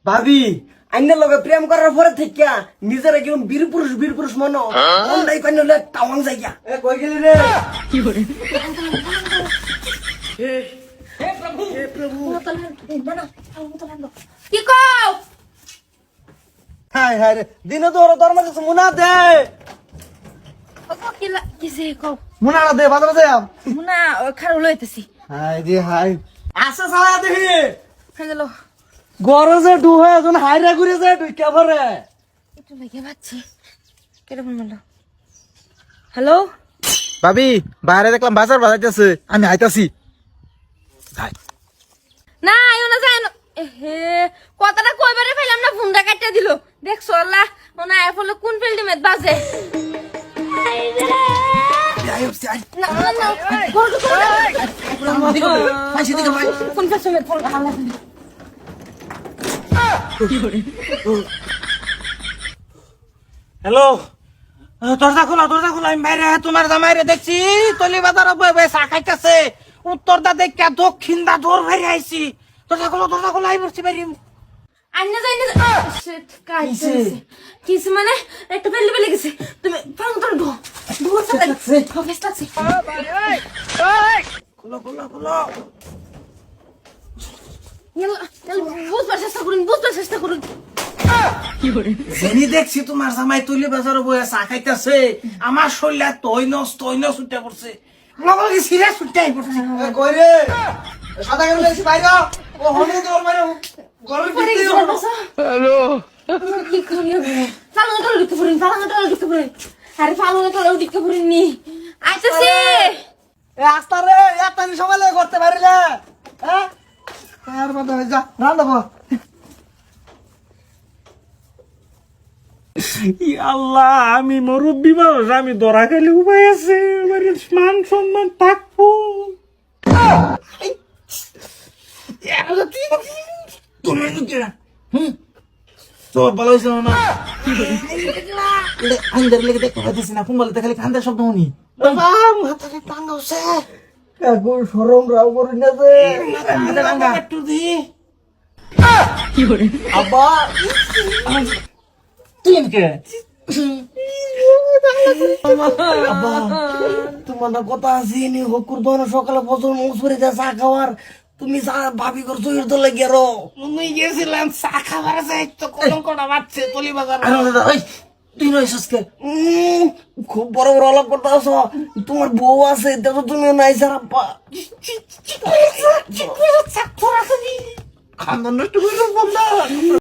ভাবি আইনের লগে প্রেম করার পরে থেকে নিজের একদম বীর পুরুষ মনো অন্যায় কইন হলে তাওয়াং যাইয়া এ কই গেলি রে কি করে হে প্রভু কি কও হাই হাই রে দিন তোর দরমাতে মুনা দে কিসে কও মুনা দে বাজারে দে মুনা খারাপ লইতেছি হাই রে হাই আসে সালা দেখি হ্যালো গরজে ডুহে যখন হাইরা ঘুরে যায় ঢুকে পড়ে একটু লেগে পাচ্ছি কেরকম বললো হ্যালো ভাবি বাইরে দেখলাম বাজার বাজাইতেছে আমি আইতাছি না আইও না যায় না হে কথাটা কইবারে ফেলাম না ফোনটা কাটতে দিল দেখছো আল্লাহ ওনা আয় ফলে কোন ফিল্ডে বাজে না না কোন ফেসে ফোন হালা হ্যালো দরজা খোলা আমি বাইরে তোমার জামাইরে দেখছি তলি বাজার চা খাইতেছে উত্তর দা দেখা দক্ষিণ দা দৌড় বাইরে আইছি দরজা খোলা আই পড়ছি বাইরে আন্না যাই না শিট কাইছে কিস মানে একটা বেলে গেছে তুমি ফাং ধর ধর সাথে ফেস লাগছে খোলো বুঝবার চেষ্টা করুন জেনি দেখছি তোমার জামাই তুলি বাজারে বয়ে চা খাইতেছে আমার শরীরে তৈনস উঠে পড়ছে লগে সিরিয়াস উঠে আই পড়ছে কই রে সাদা কেন লাগছে বাইরে ও হনে তোর মানে গরম দিতে হ্যালো কি করিও ফালুটা ঢুকে পড়েন আরে ফালুটা ঢুকে পড়েন নি আইতাছি এ আস্তা রে একটা সময় লাগে করতে পারিলে হ্যাঁ আর বাবা যা রান্না আল্লাহ আমি মুরব্বী মানুষ আমি ধরা খাইলে উপায় আছে আমার মান সম্মান থাকবো তোর ভালো হয়েছে না আন্দার লেগে দেখতে পাইতেছি না ফোন বলতে খালি কান্দার শব্দ শুনি মাথাটা টাঙ্গা হচ্ছে কাকু শরম রাও করি না যে একটু দি আব্বা তুই কে আব্বা তোমার না কথা আছে নি হকুর দোনো সকালে ফজর মুসুরি যা চা খাওয়ার তুমি যা ভাবি কর তুই তো লাগিয়ে রো মুই গেছিলাম চা খাবার যাই তো কলম কটা বাচ্চে তলি বাজার ওই তুই নইছস কে খুব বড় বড় আলাপ করতে আছো তোমার বউ আছে দেখো তুমিও নাই স্যার আব্বা খান্দান নষ্ট করে বললাম